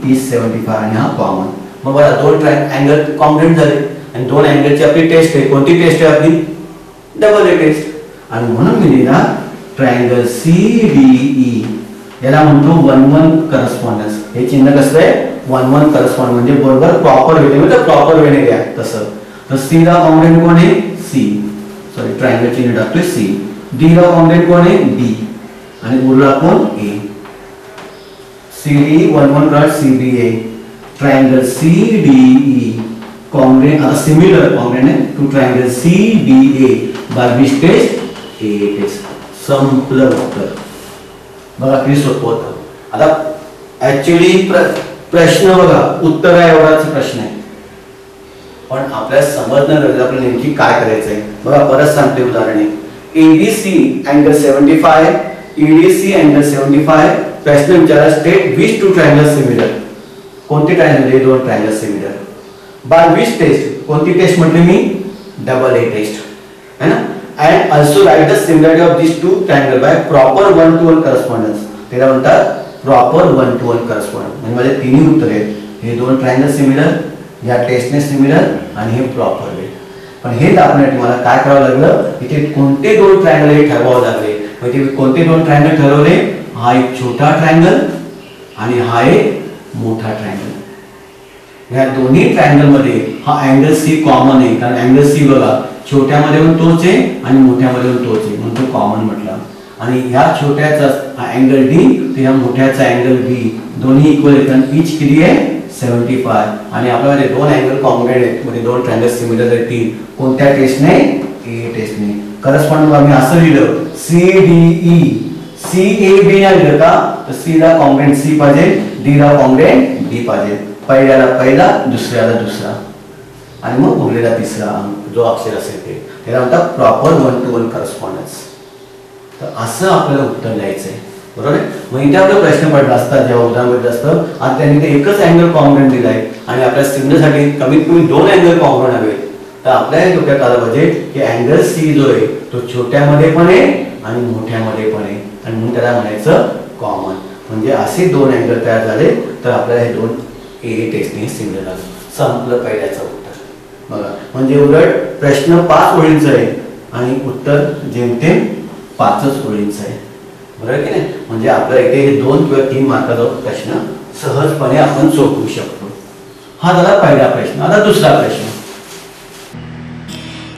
Is 75 आणि हा common. मग बघा दोन अँगल कॉन्ग्रुएंट झाले आणि दोन अँगलची आपली टेस्ट आहे. कोणती टेस्ट आहे आपली? Double A test. आणि म्हणून मी लिहिला ट्रायंगल CDE याला म्हणतो 1-1 करस्पॉन्डन्स. हे चिन्ह कसं आहे? 1-1 करस्पॉन्ड म्हणजे बरोबर प्रॉपर वेने म्हणजे प्रॉपर वेने द्या तसं. तर C ला कॉन्ग्रुएंट कोण आहे? C. सॉरी ट्रायंगल चिन्ह टाकतोय C. D ला कॉन्ग्रुएंट कोण आहे? D. आणि उरला कोण? A. CDE 1-1 cross CDA. Triangle CDE congruent आता सिमिलर कॉन्ग्रुएंट आहे to triangle CDA by which test? A test. संपलं उत्तर. बघा किती सोपं होतं. आता ऍक्च्युअली प्रश्न बघा उत्तर आहे एवढाच प्रश्न आहे पण आपल्याला समजणं गरजेचं आपल्याला नेमकी काय करायचंय. बघा परत सांगते उदाहरणे. ADC अँगल 75 EDC अँगल 75 प्रश्न विचारा state which two triangle similar. कोणती ट्रायंगल हे दोन triangle similar by which test. कोणती टेस्ट म्हटली मी? डबल ए टेस्ट है ना. and also write the similarity of these two triangle by proper 1-to-1 correspondence. त्याला म्हणतात प्रॉपर 1-to-1 correspondence. म्हणजे माझे तिन्ही उत्तर आहेत. हे दोन ट्रायंगल सिमिलर, या टेस्टने सिमिलर आणि हे प्रॉपर वे. पण हे दाखवण्यासाठी मला काय करावं लागलं? इथे कोणते दोन ट्रायंगल हे ठरवावं लागले. म्हणजे कोणते दोन ट्रायंगल ठरवले? हा एक छोटा ट्रायंगल आणि हा एक मोठा ट्रायंगल. या दोन्ही ट्रायंगल मध्ये हा अँगल C कॉमन आहे कारण अँगल C बघा छोट्यामध्ये पण तोच आहे आणि मोठ्यामध्ये पण तोच आहे म्हणून तो कॉमन म्हटला. आणि ह्या छोट्याचा अँगल D तर ह्या मोठ्याचा अँगल B दोन्ही इक्वल आहेत आणि ईच किती आहे? 75. आणि आपल्याकडे दोन अँगल कॉन्ग्रुएंट आहेत म्हणजे दोन ट्रायंगल सिमिलर आहेत. तीन कोणत्या टेस्टने? A टेस्टने. करस्पॉन्डन्स आम्ही असं लिहिलं CDE. CAB नाही लिहिलं का? तर C ला कॉन्ग्रुएंट C पाहिजे, D ला कॉन्ग्रुएंट D पाहिजे. पहिल्याला पहिला दुसऱ्याला दुसरा आणि मग उरलेला तिसरा जो अक्षर असेल ते त्याला म्हणतात प्रॉपर 1-to-1 करस्पॉन्डन्स. तर असं आपल्याला उत्तर द्यायचंय. बरोबर आहे. मग इथे आपला प्रश्न पडला असता जेव्हा उदाहरण असतं आता त्यांनी ते एकच अँगल कॉन्ग्रुएंट दिलाय आणि आपल्या सिमिलरसाठी कमीत कमी दोन अँगल कॉन्ग्रुएंट हवे. तर आपल्या डोक्यात आलं पाहिजे की अँगल C जो आहे तो छोट्यामध्ये पण आहे आणि मोठ्यामध्ये पण आहे आणि म्हणून त्याला म्हणायचं कॉमन. म्हणजे असे दोन अँगल तयार झाले तर आपल्याला हे दोन A टेस्टने सिमिलर आलं. संपलं पहिल्याचं उत्तर. बघा म्हणजे उलट प्रश्न 5 ओळींचा आहे आणि उत्तर जेमतेम 5च ओळींचा आहे. बरोबर की नाही. म्हणजे आपल्या इथे हे 2 किंवा 3 मार्काचा प्रश्न सहजपणे आपण सोडवू शकतो. हा झाला पहिला प्रश्न. आता दुसरा प्रश्न.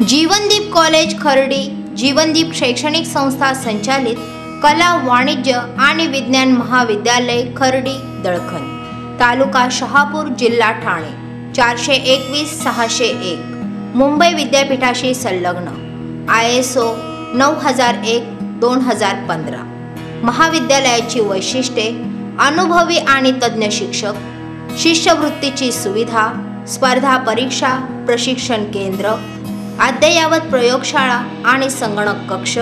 जीवनदीप कॉलेज खर्डी जीवनदीप शैक्षणिक संस्था संचालित कला वाणिज्य आणि विज्ञान महाविद्यालय खर्डी दळखन तालुका शहापूर जिल्हा ठाणे 421-601 मुंबई विद्यापीठाशी संलग्न ISO 9001-2015. महाविद्यालयाची वैशिष्ट्ये अनुभवी आणि तज्ञ शिक्षक, शिष्यवृत्तीची सुविधा, स्पर्धा परीक्षा प्रशिक्षण केंद्र, अद्ययावत प्रयोगशाळा आणि संगणक कक्ष,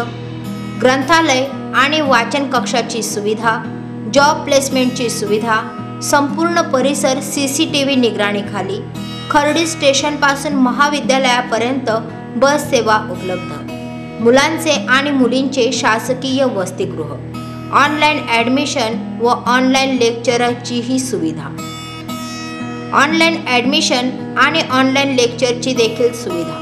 ग्रंथालय आणि वाचन कक्षाची सुविधा, जॉब प्लेसमेंटची सुविधा, संपूर्ण परिसर CCTV निगराणीखाली, खर्डी स्टेशन पासून महाविद्यालयापर्यंत बस सेवा उपलब्ध, मुलांचे आणि मुलींचे शासकीय वसतिगृह, ऑनलाईन ॲडमिशन व ऑनलाईन लेक्चरचीही सुविधा, ऑनलाईन ॲडमिशन आणि ऑनलाईन लेक्चरची देखील सुविधा.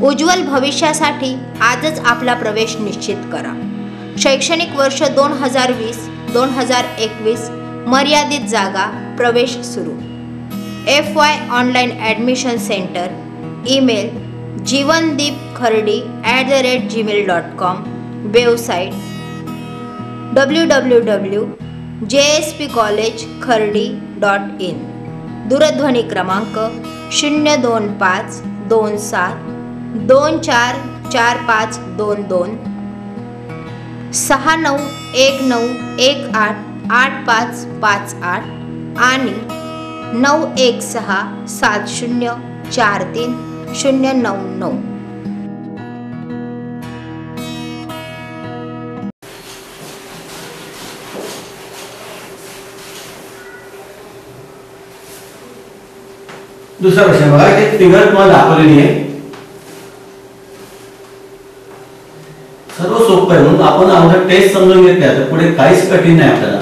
उज्ज्वल भविष्यासाठी आजच आपला प्रवेश निश्चित करा. शैक्षणिक वर्ष 2020-2021 मर्यादित जागा, प्रवेश सुरू. FY online admission centre. Email jivandeepkhardi@gmail.com. Website www.jspcollegekhardi.in. दूरध्वनी क्रमांक 02527244522 6919188558 आणि 9167043099. दुसरा प्रश्न बघा. एक फिगर तुम्हाला दाखवलेली आहे. सर्व सोपं आहे म्हणून आपण अगोदर टेस्ट समजून घेतल्या तर पुढे काहीच कठीण नाही आपल्याला.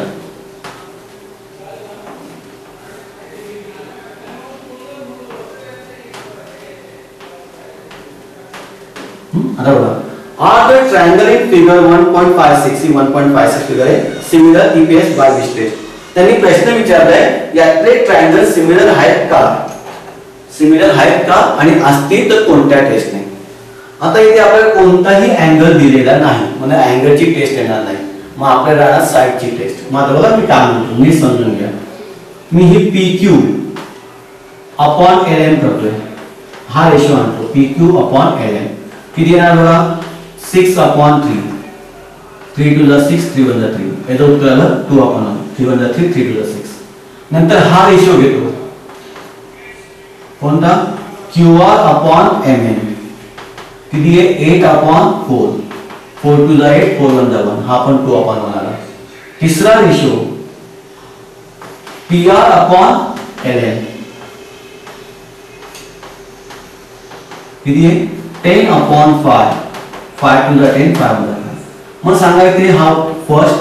आता बघा, are the triangle in figure 1.56 ही 1.56 फिगर आहे सिमिलर ईपीएस बाय विस्टेज. त्यांनी प्रश्न विचारलाय यातले ट्रायंगल सिमिलर आहेत का, सिमिलर आहेत का आणि असतील तर कोणत्या टेस्टने. आता इथे आपल्याला कोणताही अँगल दिलेला नाही, म्हणजे अँगलची टेस्ट येणार नाही. मग आपल्याला राहणार साइडची टेस्ट. मग आता बघा मी काय म्हणतो, मी समजून घ्या. मी ही PQ अपॉन LM करतोय, हा रेशो आणतो PQ अपॉन LM. किती येणार बघा, 6 अपॉन 3. 3 to the 6, 3 1 the 3. याचं उत्तर आलं 2 अपॉन 1. 3 1 the 3, 3 to the 6. नंतर हा रेशो घेतो कोणता, QR अपॉन MN. किती आहे, 8 अपॉन 4. 4 to the 8, 4 1 the 1. हा पण 2 अपॉन 1 आला. तिसरा रेशो PR अपॉन LN. किती आहे, 10 अपॉन 5. 5 to the 10, 5 1 the 5. मग सांगा इथे हा फर्स्ट,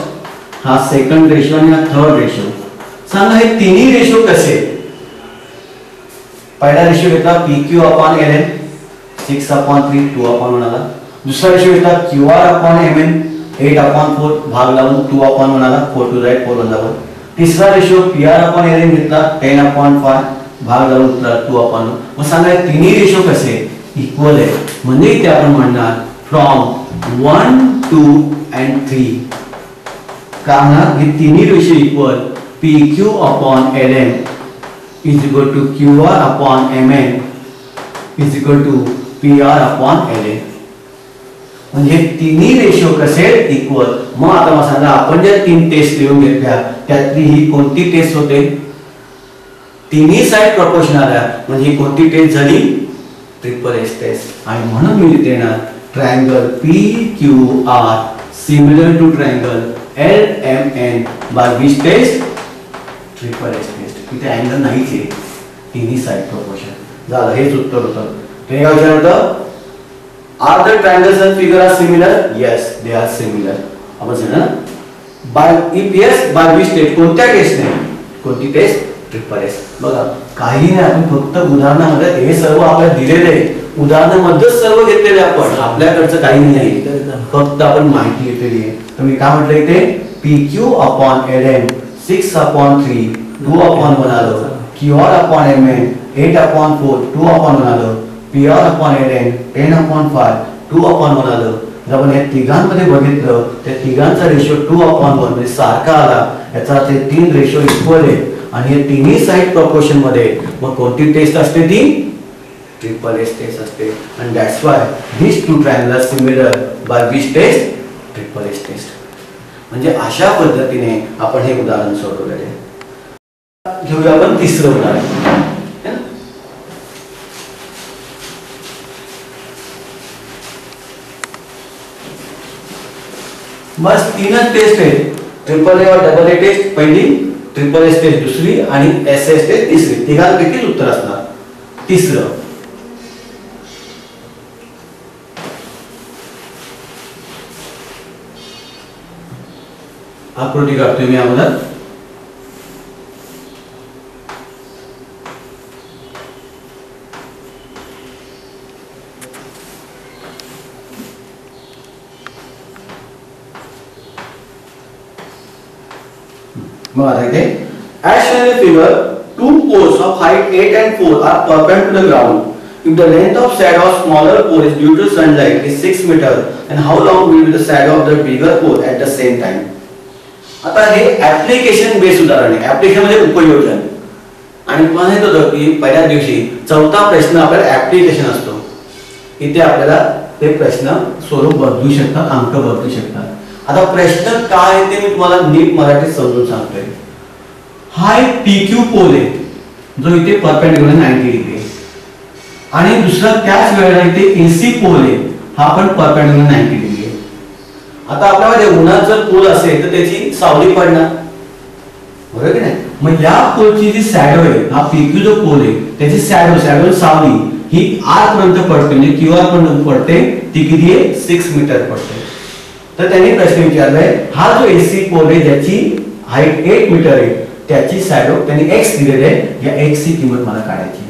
हा सेकंड रेशो आणि हा थर्ड रेशो. सांगा हे तिन्ही रेशो कसे. पहिला रेशो घेतला PQ upon LN 6 upon 3, 2 upon 1 आला. दुसरा रेशो घेतला QR अपॉन MN 8 अपॉन 4 भाग लावून 2 अपॉन 1 आला. 4 to the 8, 4 1 the 1. तिसरा रेशो PR अपॉन LN घेतला 10 अपॉन 5 भाग लावून उत्तर 2 अपॉन 1. मग सांगा हे तिन्ही रेशो कसे इक्वल आहे. म्हणजे इथे आपण म्हणणार फ्रॉम 1, 2 and 3 कारण हे तिन्ही ratio equal PQ upon LN is equal to QR upon MN is equal to PR upon LN. म्हणजे तिन्ही रेशो कसे इक्वल. मग आता मला सांगा आपण ज्या तीन टेस्ट लिहून घेतल्या त्यातली ही कोणती टेस्ट होते, तिन्ही साइड प्रोपोर्शनल आहे. म्हणजे ही कोणती टेस्ट झाली, ट्रिपल एस टेस्ट. आणि म्हणून मी लिहिते ना triangle PQR similar to triangle LMN by which test, triple S test. इथे अँगल नाहीच आहे, तिन्ही साइड प्रोपोर्शन झालं. हेच उत्तर होतं. ते काय विचारलं, are the triangles in figure are similar. Yes they are similar. आपण सांगा by EPS by which test, कोणत्या टेस्टने, कोणती टेस्ट, ट्रिपल एस. बघा काही नाही, आपण फक्त उदाहरणामध्ये हे सर्व आपल्याला दिलेले आहे, उदाहरणामध्ये सर्व घेतलेले आपण, आपल्याकडचं काही नाही, फक्त आपण माहिती घेतलेली आहे. तर मी काय म्हटलं इथे PQ upon LN 6 upon 3, 2 upon 1 आलं. QR upon MN 8 upon 4, 2 upon 1 आलं. PR upon LN 10 upon 5, 2 upon 1 आलं. जर आपण या तिघांमध्ये बघितलं त्या तिघांचा रेशो 2 अपॉन 1 म्हणजे सारखा आला. याचा अर्थ हे तीन रेशो इक्वल आहे आणि हे तिन्ही साइड प्रोपोर्शन मध्ये. मग कोणती टेस्ट असते, ती ट्रिपल एस टेस्ट असते. आणि that's why these two triangles are similar by which test, triple S test. म्हणजे अशा पद्धतीने आपण हे उदाहरण सोडवलेले आहे. घेऊया आपण तिसरं उदाहरण. बस तीनच टेस्ट आहे, ट्रिपल ए और डबल ए टेस्ट पहिली, ट्रिपल एस टेस्ट दुसरी आणि एस एस टेस्ट तिसरी. तिघांपैकी उत्तर असणार तिसरं. आकृती काढतोय मी अगोदर. As shown in the figure, two poles of height 8 and 4 are perpendicular to the ground. If the length of shadow of smaller pole is due to sunlight is 6 meter, then how long will be the shadow of the bigger pole at the same time? आता हे application base उदाहरण आहे. Application मध्ये उपयोजन. आणि तुम्हाला माहित होतं की पहिल्या दिवशी चौथा प्रश्न आपल्याला ऍप्लिकेशन असतो. इथे आपल्याला ते प्रश्न स्वरूप बदलू शकतात, अंक बदलू शकतात. आता प्रश्न काय ते मी तुम्हाला नीट मराठीत समजून सांगतोय. हा एक PQ पोल आहे जो इथे परपेंडिक्युलर 90 डिग्री आहे आणि दुसरा त्याच वेळेला इथे AC पोल आहे, हा पण परपेंडिक्युलर 90 डिग्री आहे. आता आपल्यामध्ये उन्हात जर पोल असेल तर त्याची सावली पडणार, बरोबर की नाही. मग या पोलची जी शॅडो आहे, हा PQ जो पोल आहे त्याची शॅडो सावली ही R पर्यंत पडते, म्हणजे QR पर्यंत पडते. ती किती आहे, 6 मीटर पडते. तर त्यांनी प्रश्न विचारलाय, हा जो AC पोल आहे ज्याची हाईट 8 मीटर आहे त्याची शॅडो त्यांनी x दिलेली आहे. या x ची किंमत मला काढायची.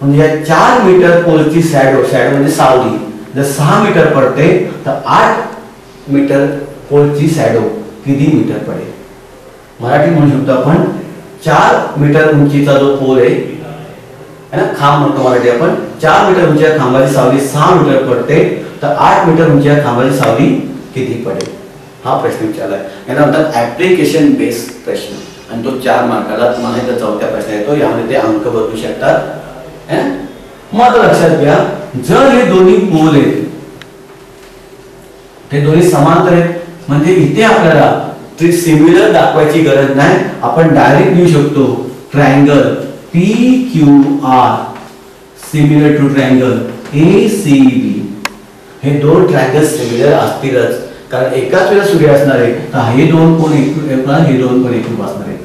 म्हणजे या 4 मीटर पोलची शॅडो म्हणजे सावली जर 6 मीटर पडते तर 8 मीटर पोलची शॅडो किती मीटर पडेल? मराठी म्हणू शकतो आपण 4 मीटर उंचीचा जो पोल आहे ना, खांब म्हणतो मराठी आपण, 4 मीटर उंचीच्या खांबाची सावली 6 मीटर पडते तर 8 मीटर उंचीच्या खांबाची सावली किती पडेल? हा प्रश्न विचारलाय. यानंतर ऍप्लिकेशन बेस प्रश्न आणि तो 4 मार्काला. तुम्हाला इथं चौथ्या प्रश्न येतो, यामध्ये ते अंक बदलू शकतात. मग लक्षात घ्या, जर हे दोन्ही पोल आहेत ते दोन्ही समांतर आहेत, म्हणजे इथे आपल्याला सिमिलर दाखवायची गरज नाही, आपण डायरेक्ट लिहू शकतो triangle PQR similar to triangle ACB. हे दोन ट्रायंगल सिमिलर असतीलच, कारण एकाच वेळेला सूर्य असणार आहे तर हे दोन कोण एकूण हे दोन कोण एकूण असणार आहे.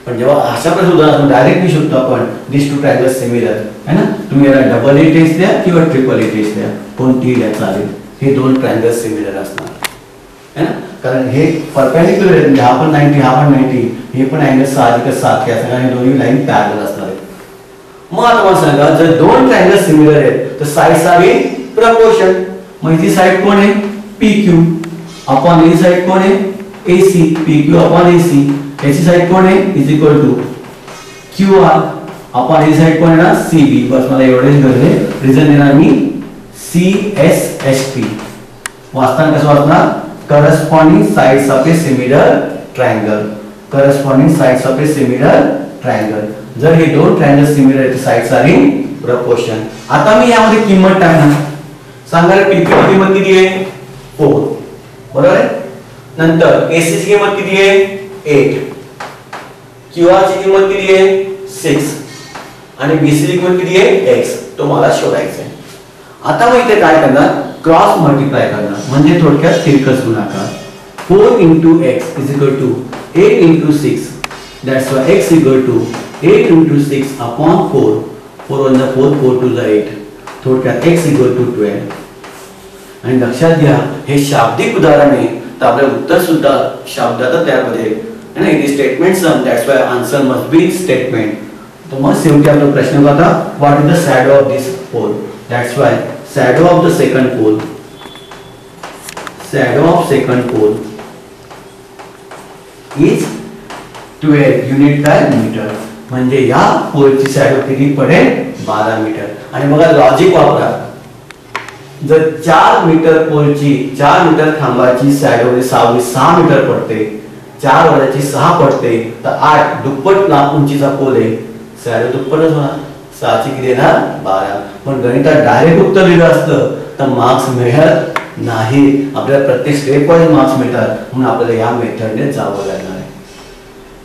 पण जेव्हा अशा प्रकारे उदाहरण डायरेक्ट लिहू शकतो आपण दिस टू ट्रायंगल सिमिलर है ना. तुम्ही याला डबल ए टेस्ट द्या किंवा ट्रिपल ए टेस्ट द्या, कोणतीही द्या चालेल, हे दोन ट्रायंगल सिमिलर असणार है ना. कारण हे परपेंडिक्युलर आहेत, हा पण 90 हा पण 90, हे पण अँगल साहजिकच सारखे असणार आणि दोन्ही लाईन पॅरलल असणार आहेत. मग आता मला सांगा, जर दोन ट्रायंगल सिमिलर आहेत तर साइड्स आर इन प्रपोर्शन. मग इथे साइड कोण आहे? PQ अपॉन ही साइड कोण आहे? AC. PQ upon AC. याची साइड कोण आहे? Is equal to QR upon ही साइड कोण आहे ना? CB. बस मला एवढेच गरज आहे. रिझन देणार मी CSHP. वाचताना कसं वाचणार? Corresponding sides of a similar triangle. Corresponding sides of a similar triangle. जर हे दोन ट्रायंगल सिमिलर आहेत, साइड्स आर इन प्रपोर्शन. आता मी यामध्ये किंमत टाकणार. सांगा PQ ची किंमत किती आहे? 4. बरोबर आहे. नंतर AC ची किंमत किती आहे? 8. QR ची किंमत किती आहे? 6. आणि BC ची किंमत किती आहे? X. तो मला शोधायचा आहे. आता मग इथे काय करणार? क्रॉस मल्टिप्लाय करणार, म्हणजे थोडक्यात तिरकस गुणाकार. 4 into x is equal to 8 into 6. That's why x is equal to 8 into 6 upon 4. 4 1 the 4, 4 2 the 8. थोडक्यात x is equal to 12. आणि लक्षात घ्या, हे शाब्दिक उदाहरण आहे तर आपलं उत्तर सुद्धा शब्दात त्यामध्ये आहे ना. It is statement some, that's why answer must be statement. तर मग शेवटी आपला प्रश्न होता, what is the shadow of this pole? That's why shadow of the second pole, shadow of second pole is 12 unit काय मीटर. म्हणजे या पोलची शॅडो किती पडेल? 12 मीटर. आणि बघा लॉजिक वापरा, जर 4 मीटर पोलची 4 मीटर खांबाची शॅडो सावली 6 मीटर पडते, 4 वजाची 6 पडते तर 8 दुप्पट लांब उंचीचा पोल आहे, शॅडो दुप्पटच होणार. 6 ची किती येणार? 12. पण गणितात डायरेक्ट उत्तर लिहिलं असतं तर मार्क्स मिळत नाही. आपल्याला प्रत्येक स्टेप वाईज मार्क्स मिळतात, म्हणून आपल्याला या मेथडने जावं लागणार आहे.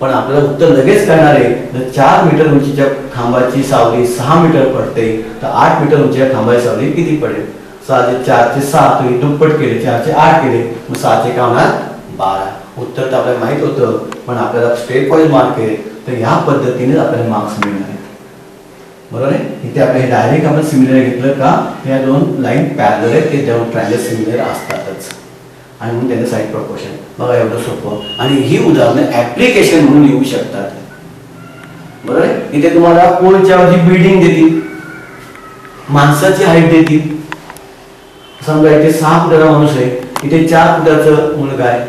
पण आपल्याला उत्तर लगेच कळणार आहे. जर 4 मीटर उंचीच्या खांबाची सावली 6 मीटर पडते तर 8 मीटर उंचीच्या खांबाची सावली किती पडेल? 4 चे 6 तुम्ही दुप्पट केले, 4 चे 8 केले, मग 6 चे काय होणार? 12. उत्तर तर आपल्याला माहित होतं, पण आपल्याला स्टेप वाईज मार्क आहे तर या पद्धतीने आपल्याला मार्क्स मिळणार आहेत. बरोबर आहे. इथे आपल्याला डायरेक्ट आपण सिमिलर घेतलं का, या दोन लाईन पॅरलल आहेत, ते दोन ट्रायंगल सिमिलर असतातच आणि म्हणून त्यांचं साइड प्रपोर्शन. बघा एवढं सोपं. आणि ही उदाहरणं ऍप्लिकेशन म्हणून लिहू शकतात. बरोबर आहे. इथे तुम्हाला पोलच्या वरती बिल्डिंग देतील, माणसाची हाईट देतील. समजा इथे 6 फुटाचा माणूस आहे, इथे 4 फुटाचा मुलगा आहे,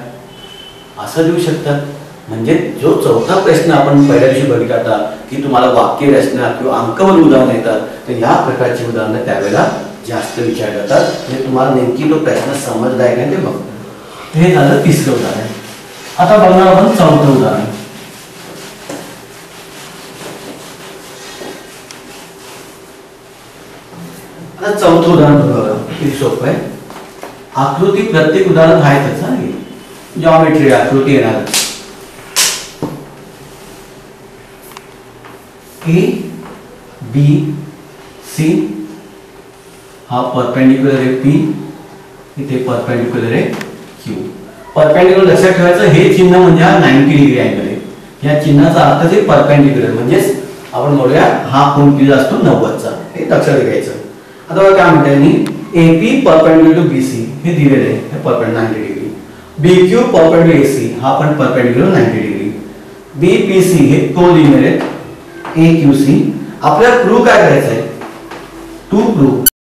असं देऊ शकतात. म्हणजे जो चौथा प्रश्न आपण पहिल्या दिवशी बघितला होता की तुम्हाला वाक्य रचना किंवा अंकबद्ध उदाहरण येतात, तर या प्रकारची उदाहरणं त्यावेळेला जास्त विचारली जातात. म्हणजे तुम्हाला नेमकी तो प्रश्न समजलाय का ते बघ. हे झालं तिसरं उदाहरण. आता बघणार आपण चौथं उदाहरण. आता चौथं उदाहरण बघा, किती सोपं आहे. आकृती प्रत्येक उदाहरण आहेतच ना, जॉमेट्री आकृती येणार. A B C हा परपेंडिक्युलर आहे P, इथे परपेंडिक्युलर आहे Q. परपेंडिक्युलर लक्षात ठेवायचं, हे चिन्ह म्हणजे हा 90 डिग्री अँगल आहे. या चिन्हाचा अर्थ आहे परपेंडिक्युलर, म्हणजे आपण म्हणूया हा कोण किती असतो 90 चा. हे लक्षात घ्यायचं. आता बघा काय म्हणतात मी, AP परपेंडिक्युलर टू BC हे दिलेले आहे, हे perpendicular 90 degree. BQ perpendicular AC हा पण परपेंडिक्युलर 90 डिग्री. BPC हे कोलिनियर आहेत. AQC आपल्याला प्रूव्ह काय करायचं आहे? To prove